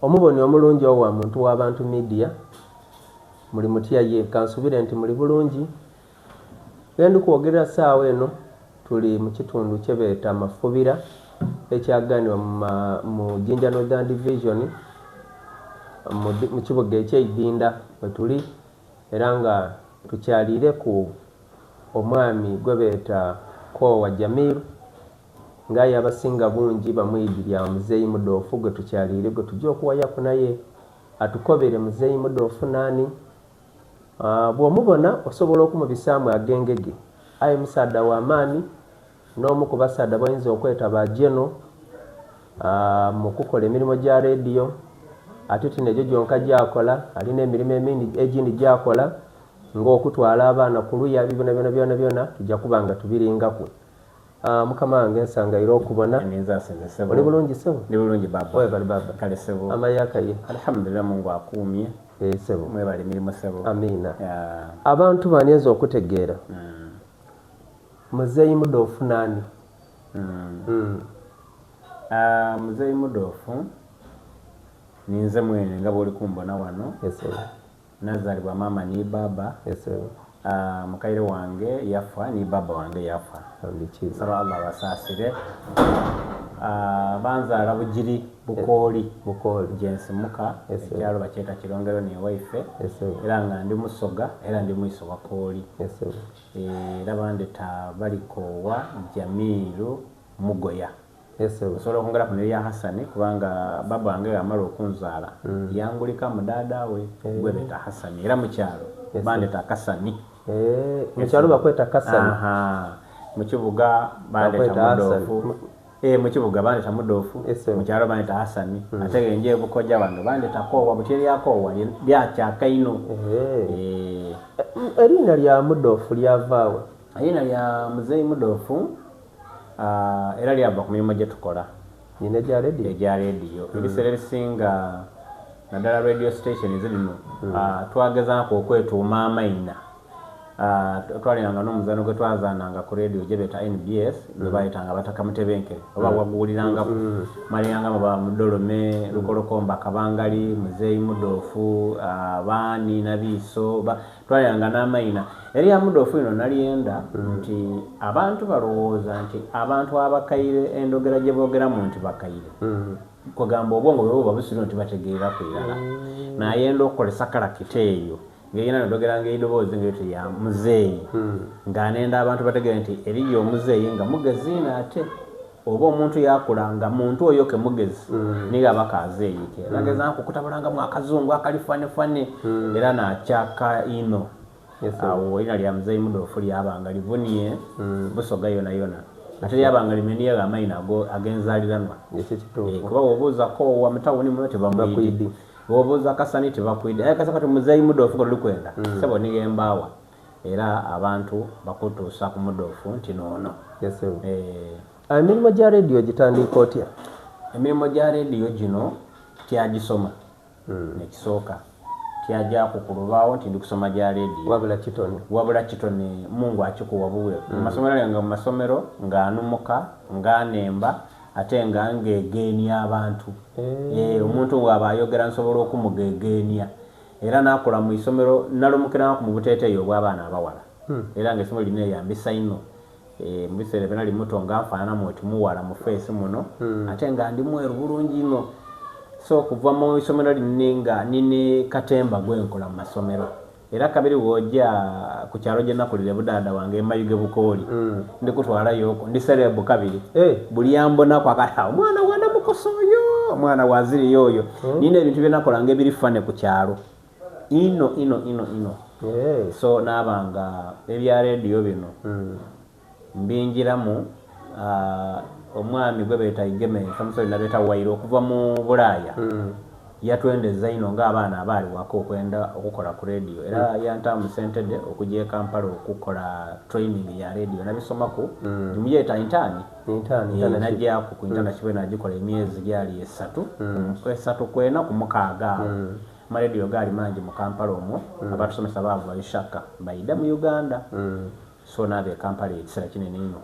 omuboni omulungi owa muntu w'abantu media muli mutya ye kansubire nti muli bulungi genda kwogera saawa eno tuli mu kitundu kyebeeta Mafubira ekyaganibwa mu Jinja Northern Division mu kibuga ekyeidinda we tuli era nga tukyalire ku omwami gwe beeta Koowa Jamiru ngaye abasinga bungi bamwidirya Muzeeyi Mudoofu gwe tukyalire gwe tujja okuwayaku naye atukobere Muzeeyi Mudoofu nani bw'omubona osobola okumubisaamu agengege aye musaada w'amaani n'omu ku basaada bayinza okwetaba Jeno mu kukola emirimu gya rediyo ate tinegyo gyonka gyakola alina emirimu egindi gyakola ng'okutwala abaana ku luya byona tujja kuba nga tubiringaku mukama wange nsangayire okubona oli bulungi sebo ndi bulungi baba webali baba kale sebo amayaka ye alhamdulillah Mungu akuumye sebo mwebali emirimu sebo amina abantu banyenza okutegeera Muzeeyi Mudoofu nani Muzeeyi Mudoofu ninze mwene nga bwoli kumbona wano nazalibwa mama ni baba mukaire wange yafa ni baba wange yafa saba Allah basasire banzala bugiri bukooli jensi muka ekyalo bakyeta Kirongero ni waife era nga ndi musoga era ndi mwiso wa kooli era bandeta Balikoowa Jamiru Mugoya osobola okwongera ku ya Hasani kubanga baba wange yamala okunzaala yangulika mu dada we gwe beeta Hasani era mukyalo bandeta Kasani mukyalo bakweta Kasani mu kibuga bandeta Mudoofu mu kibuga bandeta Mudoofu mukyalo bandeta Hasani ate nje Bukoja bange bandeta Koowa butyeri ya Koowa lyakyaka ino erinnya lya Mudoofu lyavaawa erinnya lya Muzeeyi Mudoofu era lyava ku mirimu gye tukola nyine gya rediyo ebiseera ebisinga naddala radio station zirino twagezaako okwetuuma amayina twaliranga n'omuzano gwe twazaananga ku rediyo gye beeta NBS gwe bayitanga Bataka Mutebenkere oba waguwulirangaku malirangamu ba Mudolome Lukolokomba Kabangali Muzeeyi Mudoofu Baani Nabiiso twaliranga n'amayina erya Mudoofu ino nalyenda nti abantu balowooza nti abantu abakaire endogera gye boogeramu nti bakaire kugamba obwongo bwe buba busiro nti bategeera kwirala nayenda okukolesa kalakita eyo ng'eyina nodogera ng'eidoboozi ng'eyo ya Muzeeyi ng'anenda abantu bategeera nti eriyo Omuzeeyi nga mugezi n'ate oba omuntu yakula nga muntu oyo ke mugezi niga bakazeeyike nagezaako kutabulangamu akazungu akalifanefane era n'akyaka ino awo erina lya Muzeeyi Mudoofu lyabanga livuniye Busoga yona ate lyabanga limeniye amayina ag'enzaaliranwa kuba wobuuza Koowa mutawuni muno tebamwidi wobuuza Kasani tebakwidi aye kasa kati Muzeeyi Mudoofu gwe lukwenda sebo nigembaawa era abantu bakutuusa ku Mudoofu nti noono emirimu gya rediyo gitandika otya emirimu gya rediyo gino tyagisoma nekisooka tyajjaku ku lubaawo nti ndi kusoma gya rediyo wabula kitone Mungu akikuwa buwe mu masomero yange mu masomero ng'anumuka ng'anemba ate nga ngegeenia abantu omuntu bw'aba ayogera nsobola okumugegeenia era n'akola mu isomero nalumukirako mu buteeteeyi obw'abaana abawala era ng'essomero lino eyambisa ino mu biseera byonna limuto nga nfaananamu oti muwala mu feesi muno ate nga ndi mweru bulungi ino so kuva mu isomero lino nga nine katemba gwenkola mu masomero era kabiri wojja ku kyalo gye nakulira budaada wange Mayuge Bukooli ndikutwalayoko ndi serebu kabiri buli yambonako akati omwana wanda mukoso oyo omwana waziri yoyo nina ebintu byenakolanga ebirifane ku kyalo ino so n'abanga ebya rediyo bino mbinjiramu omwami gwe beeta Igeme Samusoni nabeeta Wairo okuva mu Bulaaya yatwendeza ino ng'abaana abaali waka okwenda okukola ku rediyo era yantamu sentede okujja e Kampala okukola training ya rediyo nabisomaku muyeta intaani najjaku ku intaani kibe nagikola emyezi gyali esatu kwena ku mukaaga amarediyo gaali mangi mu Kampala omwo abatusomesa baava Ishaka baida mu Uganda so naabe e Kampala ekiseera kinene ino